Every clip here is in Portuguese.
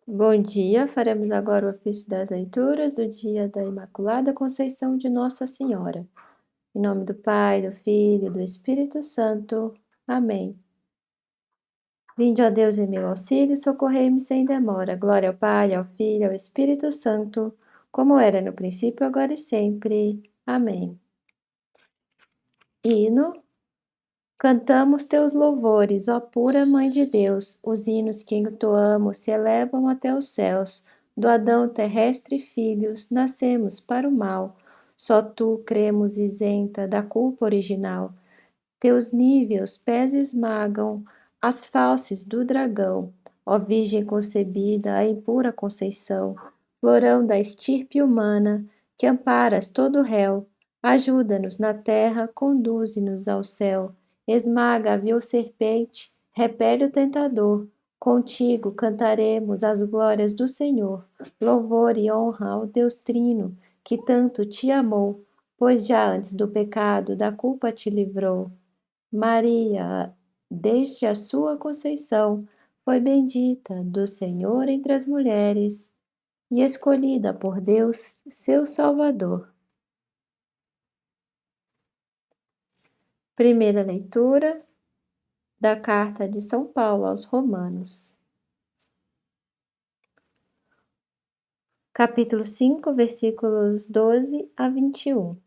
Bom dia, faremos agora o ofício das leituras do dia da Imaculada Conceição de Nossa Senhora. Em nome do Pai, do Filho e do Espírito Santo. Amém. Vinde, ó Deus, em meu auxílio, socorrei-me sem demora. Glória ao Pai, ao Filho e ao Espírito Santo, como era no princípio, agora e sempre. Amém. Hino. Cantamos teus louvores, ó pura Mãe de Deus. Os hinos que entoamos se elevam até os céus. Do Adão terrestre filhos, nascemos para o mal. Só tu cremos isenta da culpa original. Teus níveos pés esmagam as fauces do dragão. Ó Virgem concebida, a impura conceição, florão da estirpe humana, que amparas todo réu, ajuda-nos na terra, conduze-nos ao céu. Esmaga a vil serpente, repele o tentador. Contigo cantaremos as glórias do Senhor. Louvor e honra ao Deus Trino, que tanto te amou, pois já antes do pecado da culpa te livrou. Maria, desde a sua conceição, foi bendita do Senhor entre as mulheres e escolhida por Deus, seu Salvador. Primeira leitura da Carta de São Paulo aos Romanos. Capítulo 5, versículos 12 a 21.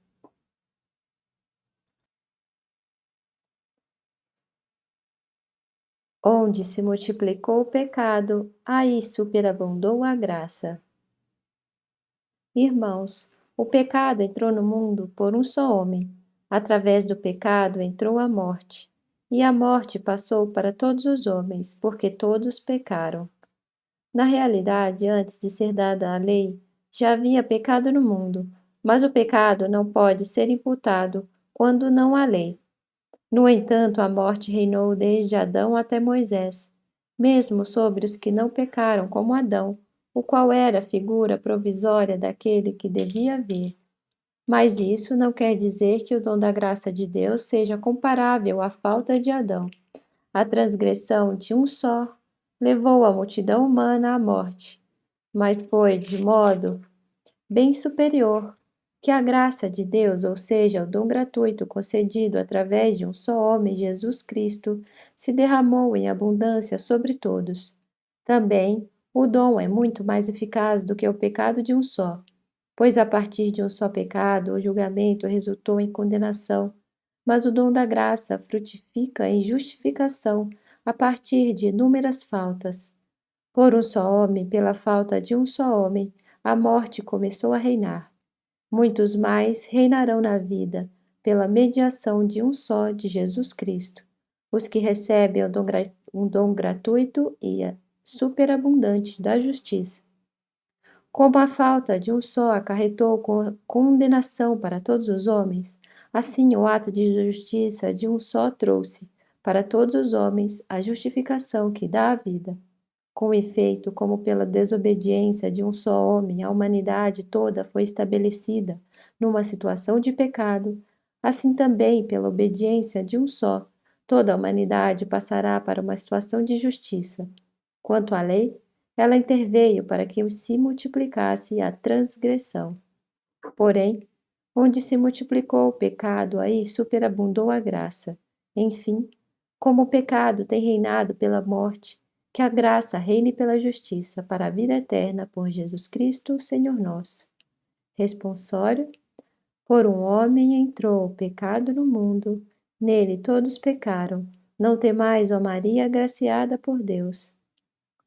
Onde se multiplicou o pecado, aí superabundou a graça. Irmãos, o pecado entrou no mundo por um só homem. Através do pecado entrou a morte. E a morte passou para todos os homens, porque todos pecaram. Na realidade, antes de ser dada a lei, já havia pecado no mundo, mas o pecado não pode ser imputado quando não há lei. No entanto, a morte reinou desde Adão até Moisés, mesmo sobre os que não pecaram como Adão, o qual era a figura provisória daquele que devia vir. Mas isso não quer dizer que o dom da graça de Deus seja comparável à falta de Adão. A transgressão de um só levou a multidão humana à morte, mas foi de modo bem superior que a graça de Deus, ou seja, o dom gratuito concedido através de um só homem, Jesus Cristo, se derramou em abundância sobre todos. Também, o dom é muito mais eficaz do que o pecado de um só, pois a partir de um só pecado o julgamento resultou em condenação, mas o dom da graça frutifica em justificação a partir de inúmeras faltas. Por um só homem, pela falta de um só homem, a morte começou a reinar. Muitos mais reinarão na vida, pela mediação de um só, de Jesus Cristo, os que recebem o dom gratuito e superabundante da justiça. Como a falta de um só acarretou condenação para todos os homens, assim o ato de justiça de um só trouxe, para todos os homens, a justificação que dá a vida. Com efeito, como pela desobediência de um só homem a humanidade toda foi estabelecida numa situação de pecado, assim também pela obediência de um só, toda a humanidade passará para uma situação de justiça. Quanto à lei, ela interveio para que se multiplicasse a transgressão. Porém, onde se multiplicou o pecado, aí superabundou a graça. Enfim, como o pecado tem reinado pela morte, que a graça reine pela justiça para a vida eterna por Jesus Cristo, Senhor nosso. Responsório: por um homem entrou o pecado no mundo, nele todos pecaram. Não temais, ó Maria, agraciada por Deus.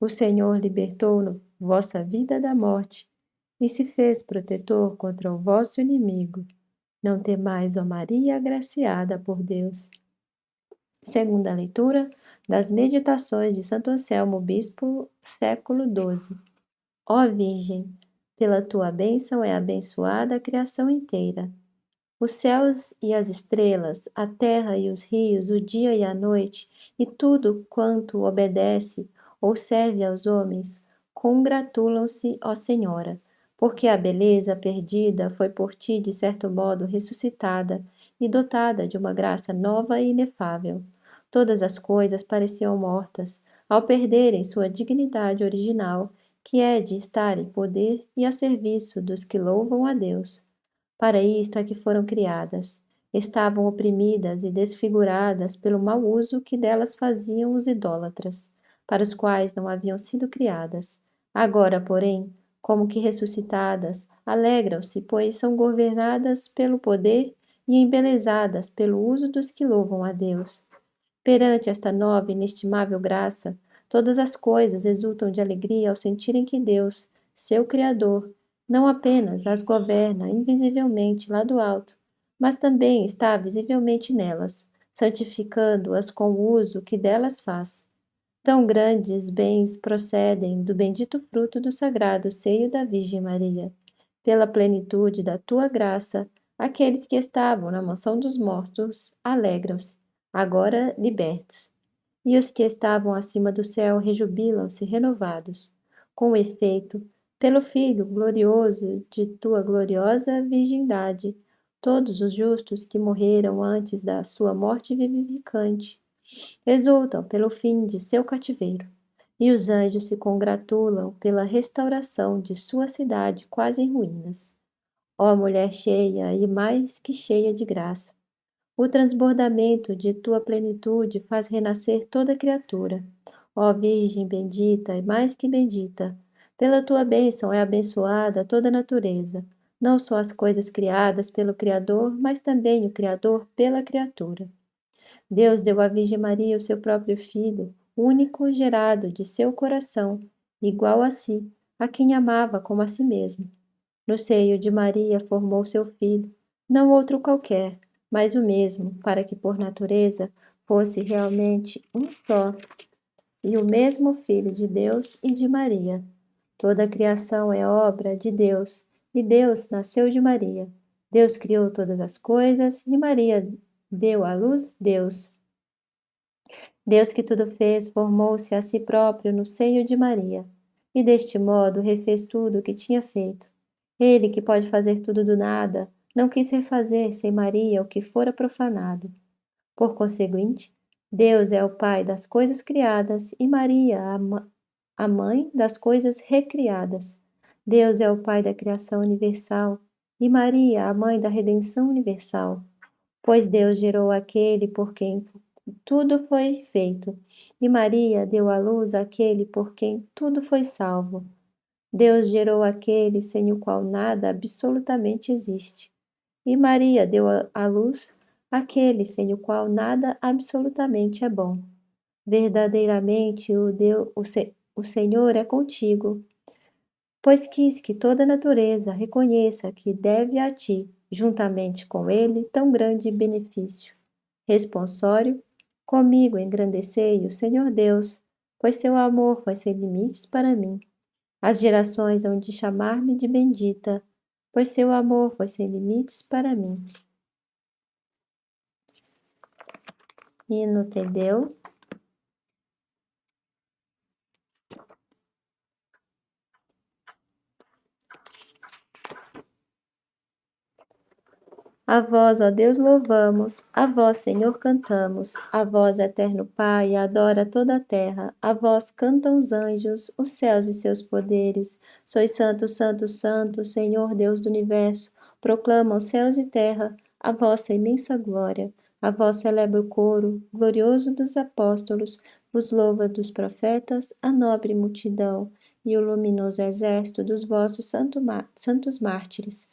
O Senhor libertou vossa vida da morte e se fez protetor contra o vosso inimigo. Não temais, ó Maria, agraciada por Deus. Segunda leitura das Meditações de Santo Anselmo, Bispo, século XII. Ó Virgem, pela tua bênção é abençoada a criação inteira. Os céus e as estrelas, a terra e os rios, o dia e a noite, e tudo quanto obedece ou serve aos homens, congratulam-se, ó Senhora, porque a beleza perdida foi por ti, de certo modo, ressuscitada e dotada de uma graça nova e inefável. Todas as coisas pareciam mortas, ao perderem sua dignidade original, que é de estar em poder e a serviço dos que louvam a Deus. Para isto é que foram criadas. Estavam oprimidas e desfiguradas pelo mau uso que delas faziam os idólatras, para os quais não haviam sido criadas. Agora, porém, como que ressuscitadas, alegram-se, pois são governadas pelo poder e embelezadas pelo uso dos que louvam a Deus. Perante esta nova e inestimável graça, todas as coisas exultam de alegria ao sentirem que Deus, seu Criador, não apenas as governa invisivelmente lá do alto, mas também está visivelmente nelas, santificando-as com o uso que delas faz. Tão grandes bens procedem do bendito fruto do sagrado seio da Virgem Maria. Pela plenitude da tua graça, aqueles que estavam na mansão dos mortos alegram-se, agora libertos. E os que estavam acima do céu rejubilam-se renovados. Com efeito, pelo Filho glorioso de tua gloriosa virgindade, todos os justos que morreram antes da sua morte vivificante exultam pelo fim de seu cativeiro, e os anjos se congratulam pela restauração de sua cidade quase em ruínas. Ó mulher cheia e mais que cheia de graça, o transbordamento de tua plenitude faz renascer toda criatura. Ó Virgem bendita e mais que bendita, pela tua bênção é abençoada toda a natureza, não só as coisas criadas pelo Criador, mas também o Criador pela criatura. Deus deu à Virgem Maria o seu próprio Filho, único gerado de seu coração, igual a si, a quem amava como a si mesmo. No seio de Maria formou seu Filho, não outro qualquer, mas o mesmo, para que por natureza fosse realmente um só, e o mesmo Filho de Deus e de Maria. Toda a criação é obra de Deus, e Deus nasceu de Maria. Deus criou todas as coisas, e Maria deu à luz Deus. Deus que tudo fez, formou-se a si próprio no seio de Maria, e deste modo refez tudo o que tinha feito. Ele, que pode fazer tudo do nada, não quis refazer sem Maria o que fora profanado. Por conseguinte, Deus é o Pai das coisas criadas e Maria a Mãe das coisas recriadas. Deus é o Pai da criação universal e Maria a Mãe da redenção universal. Pois Deus gerou aquele por quem tudo foi feito, e Maria deu à luz aquele por quem tudo foi salvo. Deus gerou aquele sem o qual nada absolutamente existe, e Maria deu à luz aquele sem o qual nada absolutamente é bom. Verdadeiramente o Senhor é contigo, pois quis que toda a natureza reconheça que deve a ti, juntamente com ele, tão grande benefício. Responsório, comigo engrandecei o Senhor Deus, pois seu amor foi sem limites para mim. As gerações hão de chamar-me de bendita, pois seu amor foi sem limites para mim. Hino Tedeu. A vós, ó Deus, louvamos, a vós, Senhor, cantamos, a vós, eterno Pai, adora toda a terra, a vós cantam os anjos, os céus e seus poderes. Sois santo, santo, santo, Senhor Deus do universo, proclamam céus e terra a vossa imensa glória. A vós celebra o coro, glorioso dos apóstolos, vos louva dos profetas, a nobre multidão, e o luminoso exército dos vossos santos mártires.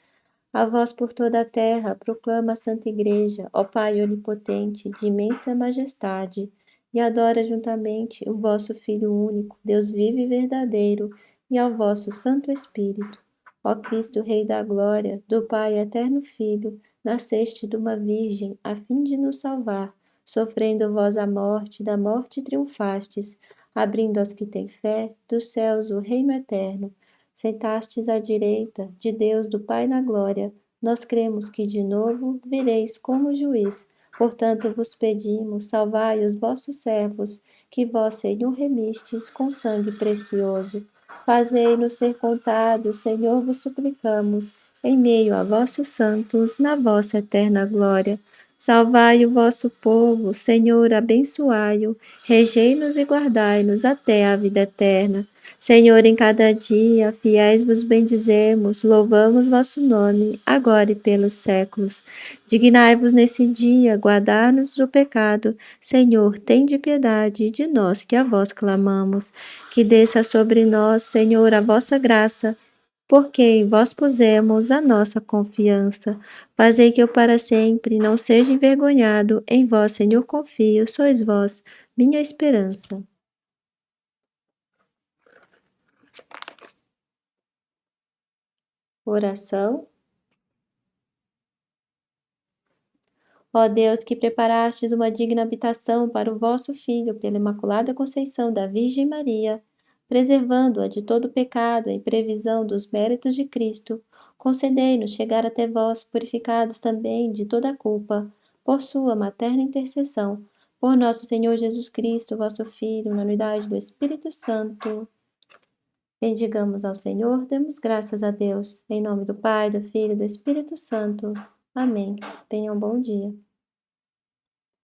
A vós por toda a terra proclama a Santa Igreja, ó Pai onipotente, de imensa majestade, e adora juntamente o vosso Filho único, Deus vivo e verdadeiro, e ao vosso Santo Espírito. Ó Cristo, Rei da Glória, do Pai eterno Filho, nasceste de uma Virgem, a fim de nos salvar, sofrendo vós a morte, da morte triunfastes, abrindo aos que têm fé, dos céus o reino eterno. Sentastes à direita de Deus do Pai na glória, nós cremos que de novo vireis como juiz. Portanto vos pedimos, salvai os vossos servos, que vós, Senhor, remistes com sangue precioso. Fazei-nos ser contados, Senhor, vos suplicamos, em meio a vossos santos, na vossa eterna glória. Salvai o vosso povo, Senhor, abençoai-o, regei-nos e guardai-nos até a vida eterna. Senhor, em cada dia, fiéis vos bendizemos, louvamos vosso nome, agora e pelos séculos. Dignai-vos nesse dia, guardar-nos do pecado. Senhor, tende piedade de nós que a vós clamamos. Que desça sobre nós, Senhor, a vossa graça, porque em vós pusemos a nossa confiança. Fazei que eu para sempre não seja envergonhado, em vós, Senhor, confio, sois vós, minha esperança. Oração. Ó Deus, que preparastes uma digna habitação para o vosso Filho pela Imaculada Conceição da Virgem Maria, preservando-a de todo pecado em previsão dos méritos de Cristo, concedei-nos chegar até vós, purificados também de toda culpa, por sua materna intercessão, por nosso Senhor Jesus Cristo, vosso Filho, na unidade do Espírito Santo. Bendigamos ao Senhor, demos graças a Deus, em nome do Pai, do Filho e do Espírito Santo. Amém. Tenham um bom dia.